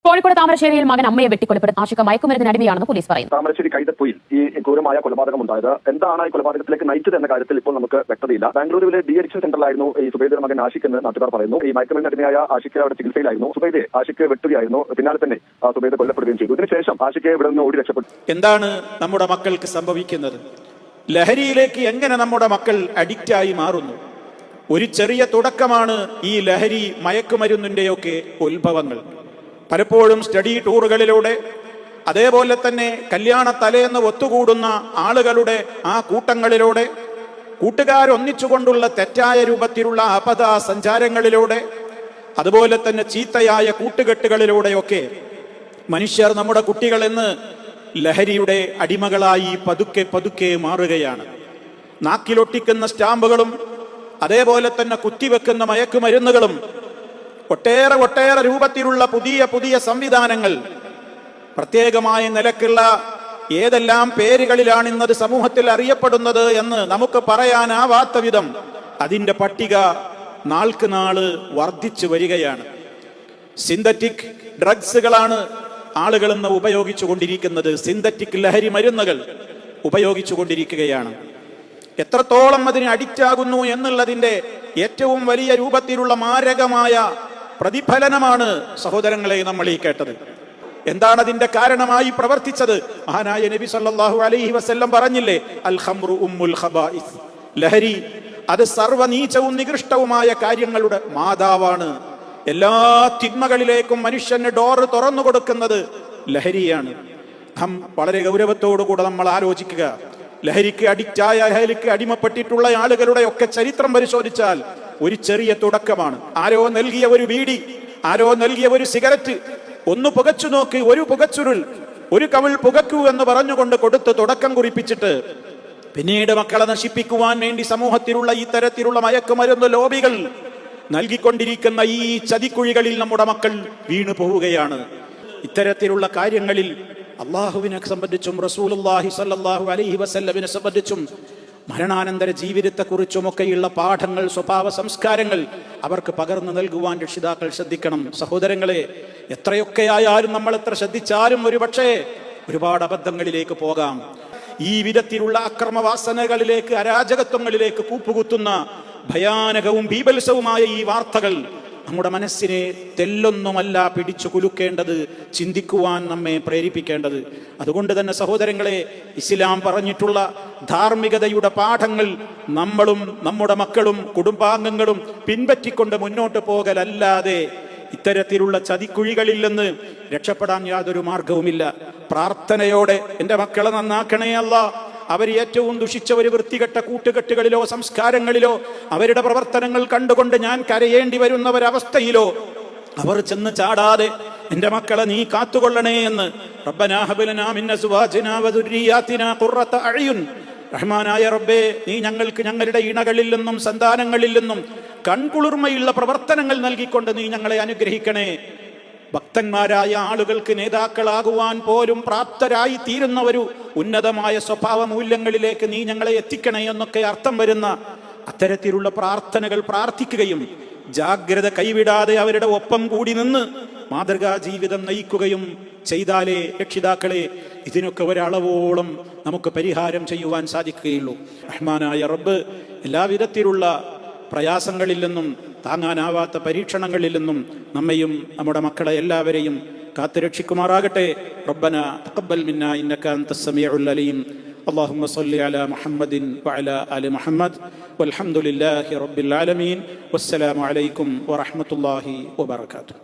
കോഴിക്കോട് താമരശ്ശേരിയിൽ മകൻ അമ്മയെ വെട്ടിക്കൊലപ്പെടുത്തി ആശിക മയക്കുമരുന്നിന് അടിമയാണെന്ന് പോലീസ് പറയുന്നു. താമരശ്ശേരി കൈതപ്പൊയിൽ ഈ ക്രൂരമായ കൊലപാതകം ഉണ്ടായത്. എന്താണ് ഈ കൊലപാതകത്തിലേക്ക് നയിച്ചത് എന്ന കാര്യത്തിൽ ഇപ്പോൾ നമുക്ക് വ്യക്തതയില്ല. ബാംഗ്ലൂരിലെ ഡി-അഡിക്ഷൻ സെന്ററിലായിരുന്നു ഈ സുബൈദയുടെ മകൻ ആഷിഖ് എന്ന് നാട്ടുകാർ പറയുന്നു. ഈ മയക്കുമരുന്നിന് അടിമയായ ആഷിഖ് അവിടെ ചികിത്സയിലായിരുന്നു. സുബൈദയെ ആഷിഖ് വെട്ടുകയായിരുന്നു. പിന്നാലെ തന്നെ സുബൈദ കൊല്ലപ്പെടുകയും ചെയ്തു. ഇതിനുശേഷം ആഷിഖ് ഇവിടെ നിന്ന് ഓടി രക്ഷപ്പെട്ടു. എന്താണ് നമ്മുടെ മക്കൾക്ക് സംഭവിക്കുന്നത്? ലഹരിയിലേക്ക് എങ്ങനെ നമ്മുടെ മക്കൾ അഡിക്റ്റായി മാറുന്നു? ഒരു ചെറിയ തുടക്കമാണ് ഈ ലഹരി മയക്കുമരുന്നിന്റെയൊക്കെ ഉത്ഭവങ്ങൾ. പലപ്പോഴും സ്റ്റഡി ടൂറുകളിലൂടെ, അതേപോലെ തന്നെ കല്യാണ തലേന്ന് ഒത്തുകൂടുന്ന ആളുകളുടെ ആ കൂട്ടങ്ങളിലൂടെ, കൂട്ടുകാരൊന്നിച്ചുകൊണ്ടുള്ള തെറ്റായ രൂപത്തിലുള്ള അപഥ സഞ്ചാരങ്ങളിലൂടെ, അതുപോലെ തന്നെ ചീത്തയായ കൂട്ടുകെട്ടുകളിലൂടെയൊക്കെ മനുഷ്യർ, നമ്മുടെ കുട്ടികൾ എന്ന് ലഹരിയുടെ അടിമകളായി പതുക്കെ പതുക്കെ മാറുകയാണ്. നാക്കിലൊട്ടിക്കുന്ന സ്റ്റാമ്പുകളും അതേപോലെ തന്നെ കുത്തിവെക്കുന്ന മയക്കുമരുന്നുകളും ഒട്ടേറെ രൂപത്തിലുള്ള പുതിയ സംവിധാനങ്ങൾ, പ്രത്യേകമായ നിലക്കുള്ള ഏതെല്ലാം പേരുകളിലാണ് ഇന്നത് സമൂഹത്തിൽ അറിയപ്പെടുന്നത് എന്ന് നമുക്ക് പറയാനാവാത്ത വിധം അതിന്റെ പട്ടിക നാൾക്ക് നാള് വർദ്ധിച്ചു വരികയാണ്. സിന്തറ്റിക് ഡ്രഗ്സുകളാണ് ആളുകൾ ഇന്ന് ഉപയോഗിച്ചു കൊണ്ടിരിക്കുന്നത്. സിന്തറ്റിക് ലഹരി മരുന്നുകൾ ഉപയോഗിച്ചു കൊണ്ടിരിക്കുകയാണ്. എത്രത്തോളം അതിന് അഡിക്റ്റ് ആകുന്നു എന്നുള്ളതിന്റെ ഏറ്റവും വലിയ രൂപത്തിലുള്ള മാരകമായ പ്രതിഫലനമാണ് സഹോദരങ്ങളെ നമ്മൾ ഈ കേട്ടത്. എന്താണ് അതിന്റെ കാരണമായി പ്രവർത്തിച്ചത്? മഹാനായ നബി സല്ലല്ലാഹു അലൈഹി വസല്ലം പറഞ്ഞില്ലേ, അൽ ഖംറു ഉമ്മുൽ ഖബായിസ്, ലഹരി അത് സർവനീചവും നികൃഷ്ടവുമായ കാര്യങ്ങളുടെ മാതാവാണ്. എല്ലാ തിന്മകളിലേക്കും മനുഷ്യന് ഡോറ് തുറന്നു കൊടുക്കുന്നത് ലഹരിയാണ്. വളരെ ഗൗരവത്തോടുകൂടെ നമ്മൾ ആലോചിക്കുക. ലഹരിക്ക് അഡിക്റ്റായ, ലഹരിക്ക് അടിമപ്പെട്ടിട്ടുള്ള ആളുകളുടെ ഒക്കെ ചരിത്രം പരിശോധിച്ചാൽ ഒരു ചെറിയ തുടക്കമാണ്. ആരോ നൽകിയ ഒരു ബീഡി, ആരോ നൽകിയ ഒരു സിഗരറ്റ്, ഒന്ന് പുകച്ചു നോക്ക്, ഒരു പുകച്ചുരുൾ, ഒരു കവിൾ പുകക്കൂ എന്ന് പറഞ്ഞുകൊണ്ട് കൊടുത്ത് തുടക്കം കുറിപ്പിച്ചിട്ട് പിന്നീട് മക്കളെ നശിപ്പിക്കുവാൻ വേണ്ടി സമൂഹത്തിലുള്ള ഇത്തരത്തിലുള്ള മയക്കുമരുന്ന് ലോബികൾ നൽകിക്കൊണ്ടിരിക്കുന്ന ഈ ചതിക്കുഴികളിൽ നമ്മുടെ മക്കൾ വീണു പോവുകയാണ്. ഇത്തരത്തിലുള്ള കാര്യങ്ങളിൽ അള്ളാഹുവിനെ സംബന്ധിച്ചും റസൂലുള്ളാഹി സ്വല്ലല്ലാഹു അലൈഹി വസല്ലമിനെ സംബന്ധിച്ചും മരണാനന്തര ജീവിതത്തെക്കുറിച്ചുമൊക്കെയുള്ള പാഠങ്ങൾ, സ്വഭാവ സംസ്കാരങ്ങൾ അവർക്ക് പകർന്നു നൽകുവാൻ രക്ഷിതാക്കൾ ശ്രദ്ധിക്കണം. സഹോദരങ്ങളെ, എത്രയൊക്കെയായാലും നമ്മൾ എത്ര ശ്രദ്ധിച്ചാലും ഒരുപക്ഷെ ഒരുപാട് അബദ്ധങ്ങളിലേക്ക് പോകാം. ഈ വിധത്തിലുള്ള അക്രമവാസനകളിലേക്ക്, അരാജകത്വങ്ങളിലേക്ക് കൂപ്പുകുത്തുന്ന ഭയാനകവും ബീഭത്സവുമായ ഈ വാർത്തകൾ നമ്മുടെ മനസ്സിനെ തെല്ലൊന്നുമല്ല പിടിച്ചു കുലുക്കേണ്ടത്, ചിന്തിക്കുവാൻ നമ്മെ പ്രേരിപ്പിക്കേണ്ടത്. അതുകൊണ്ട് തന്നെ സഹോദരങ്ങളെ, ഇസ്ലാം പറഞ്ഞിട്ടുള്ള ധാർമ്മികതയുടെ പാഠങ്ങൾ നമ്മളും നമ്മുടെ മക്കളും കുടുംബാംഗങ്ങളും പിൻപറ്റിക്കൊണ്ട് മുന്നോട്ട് പോകലല്ലാതെ ഇത്തരത്തിലുള്ള ചതിക്കുഴികളിൽ നിന്ന് രക്ഷപ്പെടാൻ യാതൊരു മാർഗവുമില്ല. പ്രാർത്ഥനയോടെ എൻ്റെ മക്കളെ നന്നാക്കണേ അല്ലാ, അവർ ഏറ്റവും ദുഷിച്ച ഒരു വൃത്തികെട്ട കൂട്ടുകെട്ടുകളിലോ സംസ്കാരങ്ങളിലോ അവരുടെ പ്രവർത്തനങ്ങൾ കണ്ടുകൊണ്ട് ഞാൻ കരയേണ്ടി വരുന്ന ഒരവസ്ഥയിലോ അവർ ചെന്ന് ചാടാതെ എൻ്റെ മക്കളെ നീ കാത്തുകൊള്ളണേ എന്ന് റബ്ബനാ ഹബ് ലനാ മിൻ അസ്വാജിനാ വദുർരിയാതിനാ ഖുർറത അഅ്യുൻ, റഹ്മാനായ റബ്ബേ, നീ ഞങ്ങൾക്ക് ഞങ്ങളുടെ ഇണകളിൽ നിന്നും സന്താനങ്ങളിൽ നിന്നും കൺകുളിർമയുള്ള പ്രവർത്തനങ്ങൾ നൽകിക്കൊണ്ട് നീ ഞങ്ങളെ അനുഗ്രഹിക്കണേ. ഭക്തന്മാരായ ആളുകൾക്ക് നേതാക്കളാകുവാൻ പോലും പ്രാപ്തരായി തീരുന്ന ഒരു ഉന്നതമായ സ്വഭാവ മൂല്യങ്ങളിലേക്ക് നീ ഞങ്ങളെ എത്തിക്കണേ എന്നൊക്കെ അർത്ഥം വരുന്ന അത്തരത്തിലുള്ള പ്രാർത്ഥനകൾ പ്രാർത്ഥിക്കുകയും ജാഗ്രത കൈവിടാതെ അവരുടെ ഒപ്പം കൂടി നിന്ന് മാതൃകാ ജീവിതം നയിക്കുകയും ചെയ്താലേ രക്ഷിതാക്കളെ ഇതിനൊക്കെ ഒരളവോളം നമുക്ക് പരിഹാരം ചെയ്യുവാൻ സാധിക്കുകയുള്ളൂ. റഹ്മാനായ റബ്ബ് എല്ലാവിധത്തിലുള്ള പ്രയാസങ്ങളിൽ നിന്നും താങ്ങാനാവാത്ത പരീക്ഷണങ്ങളിൽ നിന്നും നമ്മയും നമ്മുടെ മക്കളെ എല്ലാവരെയും കാത്തുരക്ഷിക്കുമാറാകട്ടെ. റബ്ബന തഖബ്ബൽ മിന്നാ ഇന്നക അൻതസ് സമീഉൽ അലീം. اللهم صل على محمد وعلى آل محمد والحمد لله رب العالمين والسلام عليكم ورحمة الله وبركاته.